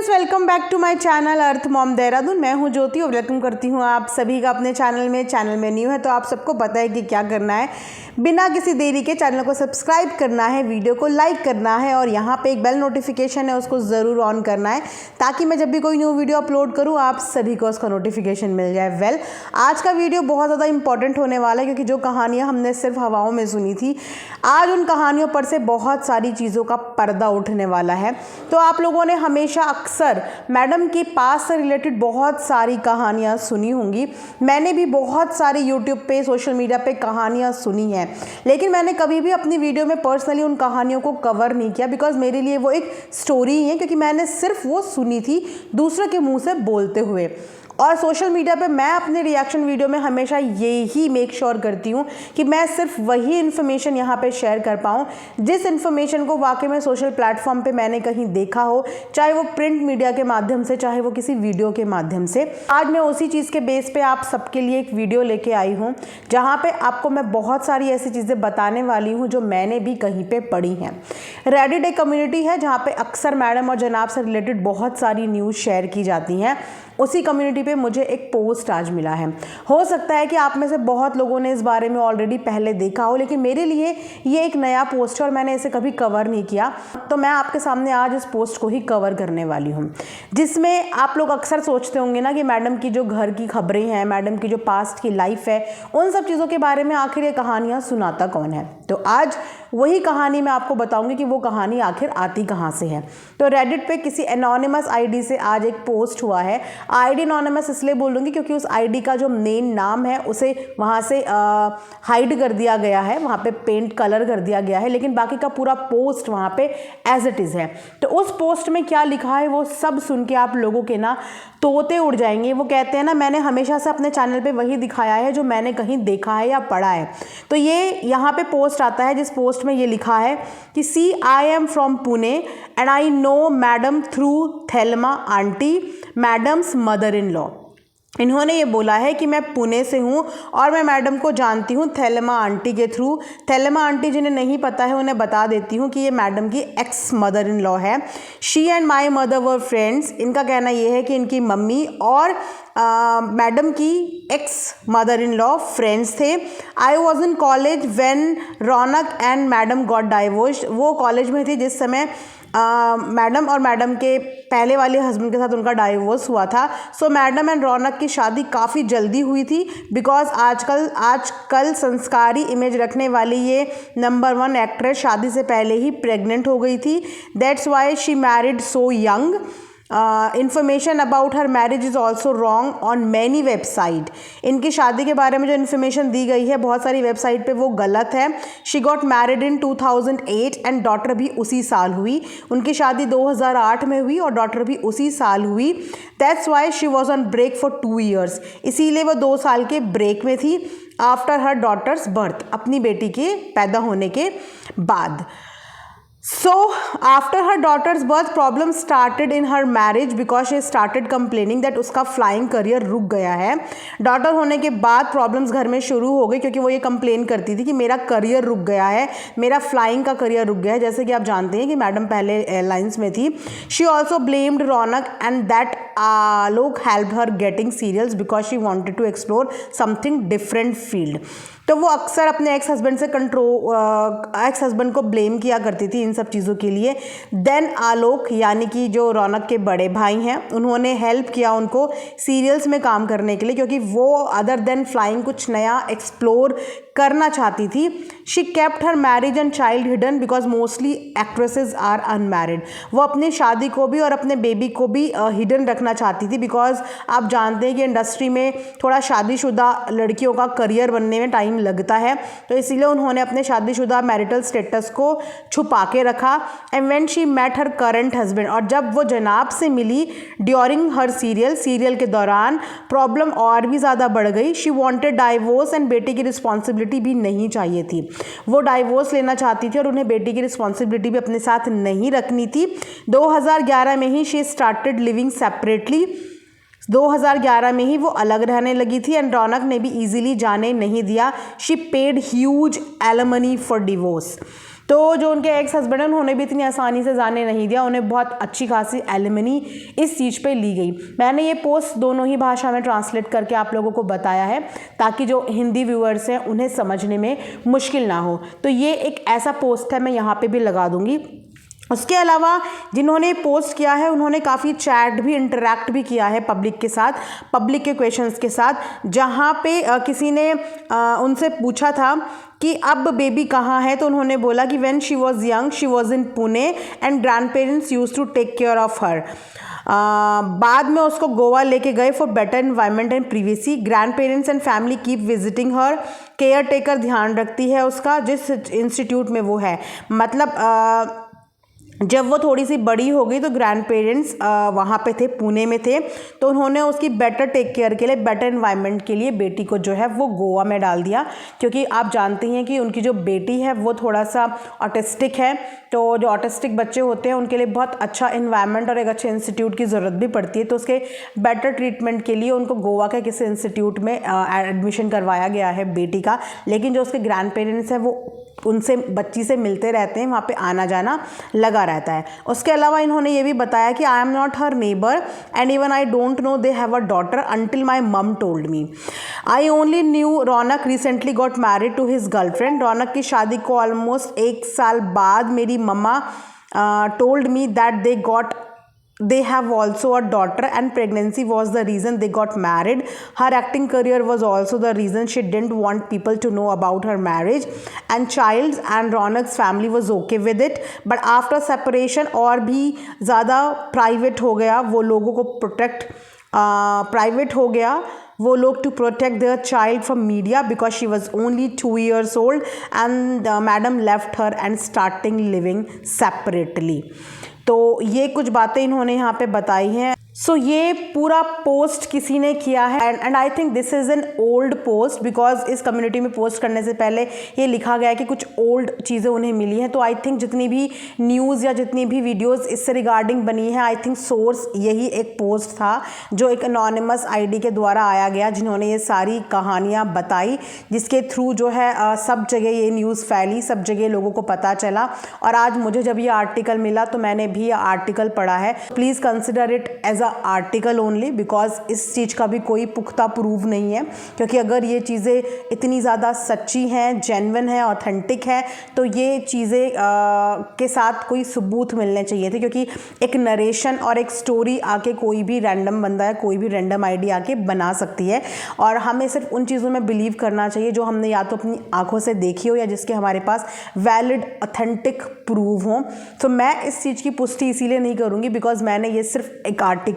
Friends, welcome back to my channel earth mom Dehradun. मैं हूं ज्योति और वेलकम करती हूं आप सभी का अपने चैनल में न्यू है तो आप सबको पता है कि क्या करना है। बिना किसी देरी के चैनल को सब्सक्राइब करना है, वीडियो को लाइक करना है और यहाँ पे एक बेल नोटिफिकेशन है उसको ज़रूर ऑन करना है ताकि मैं जब भी कोई न्यू वीडियो अपलोड करूँ आप सभी को उसका नोटिफिकेशन मिल जाए। आज का वीडियो बहुत ज़्यादा इंपॉर्टेंट होने वाला है क्योंकि जो कहानियाँ हमने सिर्फ हवाओं में सुनी थी, आज उन कहानियों पर से बहुत सारी चीज़ों का पर्दा उठने वाला है। तो आप लोगों ने हमेशा अक्सर मैडम की पास से रिलेटेड बहुत सारी कहानियाँ सुनी होंगी। मैंने भी बहुत सारी यूट्यूब पे, सोशल मीडिया पे कहानियाँ सुनी हैं, लेकिन मैंने कभी भी अपनी वीडियो में पर्सनली उन कहानियों को कवर नहीं किया बिकॉज मेरे लिए वो एक स्टोरी ही है, क्योंकि मैंने सिर्फ वो सुनी थी दूसरों के मुंह से बोलते हुए। और सोशल मीडिया पे मैं अपने रिएक्शन वीडियो में हमेशा यही मेक श्योर करती हूँ कि मैं सिर्फ वही इन्फॉर्मेशन यहाँ पे शेयर कर पाऊँ जिस इन्फॉर्मेशन को वाकई में सोशल प्लेटफॉर्म पे मैंने कहीं देखा हो, चाहे वो प्रिंट मीडिया के माध्यम से, चाहे वो किसी वीडियो के माध्यम से। आज मैं उसी चीज़ के बेस पे आप सबके लिए एक वीडियो लेके आई हूँ जहाँ पे आपको मैं बहुत सारी ऐसी चीज़ें बताने वाली हूँ जो मैंने भी कहीं पे पढ़ी हैं। रेडिट एक कम्युनिटी है जहाँ पे अक्सर मैडम और जनाब से रिलेटेड बहुत सारी न्यूज़ शेयर की जाती हैं। उसी कम्युनिटी पे मुझे एक पोस्ट आज मिला है। हो सकता है कि आप में से बहुत लोगों ने इस बारे में ऑलरेडी पहले देखा हो, लेकिन मेरे लिए ये एक नया पोस्ट है और मैंने इसे कभी कवर नहीं किया, तो मैं आपके सामने आज इस पोस्ट को ही कवर करने वाली हूँ। जिसमें आप लोग अक्सर सोचते होंगे ना कि मैडम की जो घर की खबरें हैं, मैडम की जो पास्ट की लाइफ है, उन सब चीज़ों के बारे में आखिर ये कहानियाँ सुनाता कौन है। तो आज वही कहानी मैं आपको बताऊंगी कि वो कहानी आखिर आती कहाँ से है। तो रेडिट पे किसी एनोनिमस आईडी से आज एक पोस्ट हुआ है। आईडी एनोनिमस इसलिए बोलूँगी क्योंकि उस आईडी का जो मेन नाम है उसे वहाँ से हाइड कर दिया गया है, वहाँ पे पेंट कलर कर दिया गया है, लेकिन बाकी का पूरा पोस्ट वहाँ पे एज इट इज़ है। तो उस पोस्ट में क्या लिखा है वो सब सुन के आप लोगों के ना तोते उड़ जाएंगे। वो कहते हैं ना, मैंने हमेशा से अपने चैनल पे वही दिखाया है जो मैंने कहीं देखा है या पढ़ा है। तो ये यहाँ पे पोस्ट आता है जिस पोस्ट में ये लिखा है कि see I am from Pune and I know madam through Thelma aunty, madam's mother in law. इन्होंने ये बोला है कि मैं पुणे से हूँ और मैं मैडम को जानती हूँ थेलमा आंटी के थ्रू। थेलमा आंटी जिन्हें नहीं पता है उन्हें बता देती हूँ कि ये मैडम की एक्स मदर इन लॉ है। She and my mother were friends. इनका कहना ये है कि इनकी मम्मी और मैडम की ex mother in law friends थे। I was in college when Raunak and madam got divorced. वो कॉलेज में थी जिस समय मैडम और मैडम के पहले वाले हस्बैंड के साथ उनका डाइवोर्स हुआ था। सो मैडम एंड रौनक की शादी काफ़ी जल्दी हुई थी बिकॉज आजकल संस्कारी इमेज रखने वाली ये नंबर 1 एक्ट्रेस शादी से पहले ही प्रेग्नेंट हो गई थी। That's why she married so young. Information about her marriage is also wrong on many website. इनकी शादी के बारे में जो इन्फॉर्मेशन दी गई है बहुत सारी वेबसाइट पे वो गलत है। She got married in 2008 and daughter भी उसी साल हुई। उनकी शादी 2008 में हुई और डॉटर भी उसी साल हुई। That's why she was on break for 2 years। इसीलिए वो 2 साल के ब्रेक में थी आफ्टर हर डॉटर्स बर्थ, अपनी बेटी के पैदा होने के बाद। So after her daughter's birth, problem started in her marriage because she started complaining that उसका फ्लाइंग करियर रुक गया है। डॉटर होने के बाद प्रॉब्लम्स घर में शुरू हो गई क्योंकि वो ये कंप्लेन करती थी कि मेरा करियर रुक गया है, मेरा फ्लाइंग का करियर रुक गया है। जैसे कि आप जानते हैं कि मैडम पहले एयरलाइंस में थी। She also blamed Raunak and that Alok help her getting serials because she wanted to explore something different field. तो वो अक्सर अपने एक्स हस्बैंड को ब्लेम किया करती थी इन सब चीज़ों के लिए। देन आलोक यानी कि जो रौनक के बड़े भाई हैं, उन्होंने हेल्प किया उनको सीरियल्स में काम करने के लिए क्योंकि वो अदर देन फ्लाइंग कुछ नया एक्सप्लोर करना चाहती थी। She kept her marriage and child hidden because mostly actresses are unmarried. वो अपनी शादी को भी और अपने बेबी को भी हिडन रखना चाहती थी बिकॉज आप जानते हैं कि इंडस्ट्री में थोड़ा शादीशुदा लड़कियों का करियर बनने में टाइम लगता है, तो इसीलिए उन्होंने अपने शादीशुदा मैरिटल स्टेटस को छुपा के रखा। And when she met her current husband, और जब वो जनाब से मिली ड्यूरिंग हर सीरियल के दौरान प्रॉब्लम और भी ज़्यादा बढ़ गई। शी वांटेड डाइवोर्स एंड बेटी की रिस्पॉन्सिबिलिटी भी नहीं चाहिए थी। वो डाइवोर्स लेना चाहती थी और उन्हें बेटी की रिस्पॉन्सिबिलिटी भी अपने साथ नहीं रखनी थी। 2011 में ही शी स्टार्टेड लिविंग सेपरेटली। 2011 में ही वो अलग रहने लगी थी एंड रौनक ने भी इजीली जाने नहीं दिया। She paid huge alimony for divorce. तो जो उनके एक्स हस्बैंड हैं उन्होंने भी इतनी आसानी से जाने नहीं दिया, उन्हें बहुत अच्छी खासी एलिमनी इस चीज़ पे ली गई। मैंने ये पोस्ट दोनों ही भाषा में ट्रांसलेट करके आप लोगों को बताया है ताकि जो हिंदी व्यूअर्स हैं उन्हें समझने में मुश्किल ना हो। तो ये एक ऐसा पोस्ट है, मैं यहाँ पे भी लगा दूँगी। उसके अलावा जिन्होंने पोस्ट किया है उन्होंने काफ़ी चैट भी, इंटरैक्ट भी किया है पब्लिक के साथ, पब्लिक के क्वेश्चंस के साथ, जहाँ पे किसी ने उनसे पूछा था कि अब बेबी कहाँ है, तो उन्होंने बोला कि when she was young she was in Pune and grandparents used to take care of her. बाद में उसको गोवा लेके गए for better environment and privacy. Grandparents and family keep visiting her. Caretaker ध्यान रखती है उसका जिस इंस्टीट्यूट में वो है। मतलब जब वो थोड़ी सी बड़ी हो गई तो ग्रैंड पेरेंट्स वहाँ पे थे, पुणे में थे, तो उन्होंने उसकी बेटर टेक केयर के लिए, बेटर एनवायरनमेंट के लिए बेटी को जो है वो गोवा में डाल दिया, क्योंकि आप जानते हैं कि उनकी जो बेटी है वो थोड़ा सा ऑटिस्टिक है। तो जो ऑटिस्टिक बच्चे होते हैं उनके लिए बहुत अच्छा एनवायरनमेंट और एक अच्छे इंस्टीट्यूट की ज़रूरत भी पड़ती है। तो उसके बेटर ट्रीटमेंट के लिए उनको गोवा के किसी इंस्टीट्यूट में एडमिशन करवाया गया है बेटी का। लेकिन जो उसके ग्रैंड पेरेंट्स हैं वो उनसे, बच्ची से मिलते रहते हैं, वहाँ पे आना जाना लगा रहता है। उसके अलावा इन्होंने ये भी बताया कि I am not her neighbour and even I don't know they have a daughter until my mom told me. I only knew Raunak recently got married to his girlfriend. Raunak की शादी को ऑलमोस्ट 1 साल बाद मेरी mamma told me that they have also a daughter and pregnancy was the reason they got married. Her acting career was also the reason she didn't want people to know about her marriage and child, and Ronak's family was okay with it, but after separation और भी ज़्यादा private हो गया, वो लोगों को private हो गया वो लोग to protect their child from media because she was only 2 years old and madam left her and starting living separately। तो ये कुछ बातें इन्होंने यहाँ पे बताई हैं। सो ये पूरा पोस्ट किसी ने किया है and I think this is an old post because इस कम्युनिटी में पोस्ट करने से पहले ये लिखा गया है कि कुछ ओल्ड चीज़ें उन्हें मिली हैं। तो आई थिंक जितनी भी न्यूज़ या जितनी भी वीडियोस इससे रिगार्डिंग बनी है, आई थिंक सोर्स यही एक पोस्ट था जो एक अनोनिमस आईडी के द्वारा आया गया, जिन्होंने ये सारी कहानियाँ बताई, जिसके थ्रू जो है सब जगह ये न्यूज़ फैली, सब जगह लोगों को पता चला। और आज मुझे जब ये आर्टिकल मिला तो मैंने भी ये आर्टिकल पढ़ा है। Please consider it as article only because इस चीज़ का भी कोई पुख्ता प्रूव नहीं है, क्योंकि अगर ये चीज़ें इतनी ज़्यादा सच्ची हैं, जेन्युइन है, ऑथेंटिक है, तो ये चीज़ें के साथ कोई सबूत मिलने चाहिए थे। क्योंकि एक नरेशन और एक स्टोरी आके कोई भी रैंडम बंदा है, कोई भी रैंडम आईडी आके बना सकती है, और हमें सिर्फ उन चीज़ों में बिलीव करना चाहिए जो हमने या तो अपनी आंखों से देखी हो या जिसके हमारे पास वैलिड ऑथेंटिक प्रूव हो। तो मैं इस चीज़ की पुष्टि इसीलिए नहीं करूँगी बिकॉज मैंने ये सिर्फ एक आर्टिकल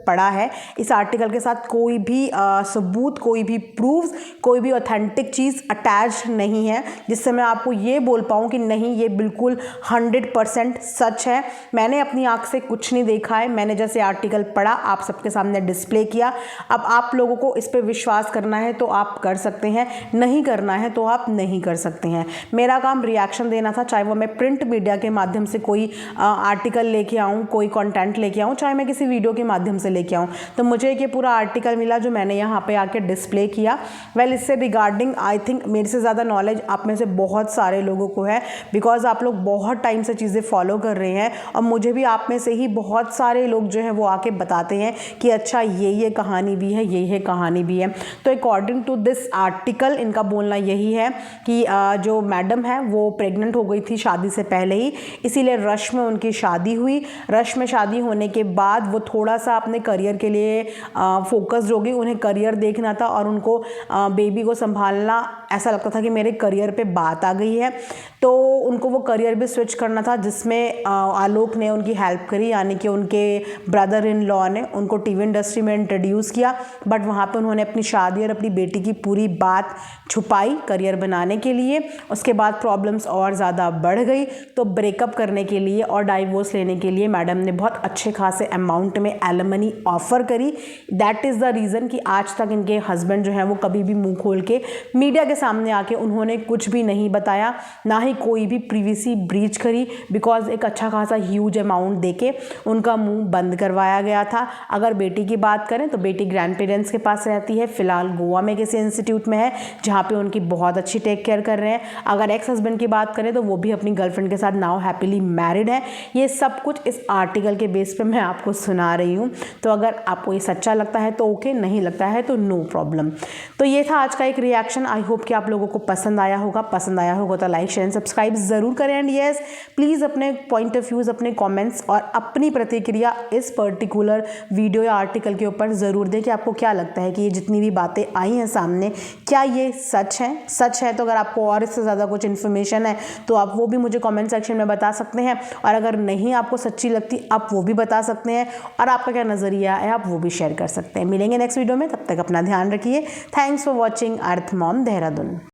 पढ़ा है। इस आर्टिकल के साथ कोई भी सबूत, कोई भी प्रूफ, कोई भी ऑथेंटिक चीज़ अटैच नहीं है जिससे मैं आपको ये बोल पाऊँ कि नहीं ये बिल्कुल 100% सच है। मैंने अपनी आँख से कुछ नहीं देखा है, मैंने जैसे आर्टिकल पढ़ा आप सबके सामने डिस्प्ले किया। अब आप लोगों को इस पर विश्वास करना है तो आप कर सकते हैं, नहीं करना है तो आप नहीं कर सकते हैं। मेरा काम रिएक्शन देना था, चाहे वो मैं प्रिंट मीडिया के माध्यम से कोई आर्टिकल लेके आऊँ, कोई कंटेंट लेके आऊँ, चाहे मैं किसी वीडियो के माध्यम से लेके आऊँ। तो मुझे ये पूरा आर्टिकल मिला जो मैंने यहाँ पे आके डिस्प्ले किया। वेल इससे रिगार्डिंग आई थिंक मेरे से ज़्यादा नॉलेज आप में से बहुत सारे लोगों को है बिकॉज आप लोग बहुत टाइम से चीज़ें फॉलो कर रहे हैं, और मुझे भी आप में से ही बहुत सारे लोग जो है वो आके बताते हैं कि अच्छा ये कहानी भी है, ये कहानी भी है। तो अकॉर्डिंग टू दिस आर्टिकल इनका बोलना यही है कि जो मैडम है वो प्रेग्नेंट हो गई थी शादी से पहले ही, इसीलिए रश में उनकी शादी हुई। रश में शादी होने के बाद वो थोड़ा सा अपने करियर के लिए फोकस्ड हो गई, उन्हें करियर देखना था और उनको बेबी को संभालना, ऐसा लगता था कि मेरे करियर पे बात आ गई है, तो उनको वो करियर भी स्विच करना था, जिसमें आलोक ने उनकी हेल्प करी, यानी कि उनके ब्रदर इन लॉ ने उनको टीवी इंडस्ट्री में इंट्रोड्यूस किया। बट वहाँ पे उन्होंने अपनी शादी और अपनी बेटी की पूरी बात छुपाई करियर बनाने के लिए। उसके बाद प्रॉब्लम्स और ज़्यादा बढ़ गई, तो ब्रेकअप करने के लिए और डाइवोर्स लेने के लिए मैडम ने बहुत अच्छे खासे अमाउंट में एलिमनी नहीं ऑफ़र करी। दैट इज़ द रीज़न कि आज तक इनके हस्बैंड जो हैं वो कभी भी मुंह खोल के मीडिया के सामने आके उन्होंने कुछ भी नहीं बताया, ना ही कोई भी प्रीवेसी ब्रीच करी, बिकॉज एक अच्छा खासा ह्यूज अमाउंट देके उनका मुंह बंद करवाया गया था। अगर बेटी की बात करें तो बेटी ग्रैंड पेरेंट्स के पास रहती है, फ़िलहाल गोवा में किसी इंस्टीट्यूट में है जहाँ पे उनकी बहुत अच्छी टेक केयर कर रहे हैं। अगर एक्स हस्बैंड की बात करें तो वो भी अपनी गर्लफ्रेंड के साथ नाउ हैप्पीली मैरिड है। ये सब कुछ इस आर्टिकल के बेस पे मैं आपको सुना रही हूँ। तो अगर आपको ये सच्चा लगता है तो ओके, नहीं लगता है तो नो प्रॉब्लम। तो ये था आज का एक रिएक्शन। आई होप कि आप लोगों को पसंद आया होगा। पसंद आया होगा तो लाइक शेयर एंड सब्सक्राइब ज़रूर करें। एंड येस, प्लीज़ अपने पॉइंट ऑफ व्यूज़, अपने कमेंट्स और अपनी प्रतिक्रिया इस पर्टिकुलर वीडियो या आर्टिकल के ऊपर ज़रूर दें कि आपको क्या लगता है कि ये जितनी भी बातें आई हैं सामने, क्या ये सच है। सच है तो अगर आपको और इससे ज़्यादा कुछ इन्फॉर्मेशन है तो आप वो भी मुझे कमेंट सेक्शन में बता सकते हैं, और अगर नहीं आपको सच्ची लगती आप वो भी बता सकते हैं, और आपका क्या नज़रिया है आप वो भी शेयर कर सकते हैं। मिलेंगे नेक्स्ट वीडियो में, तब तक अपना ध्यान रखिए। Thanks for watching earth mom Dehradun.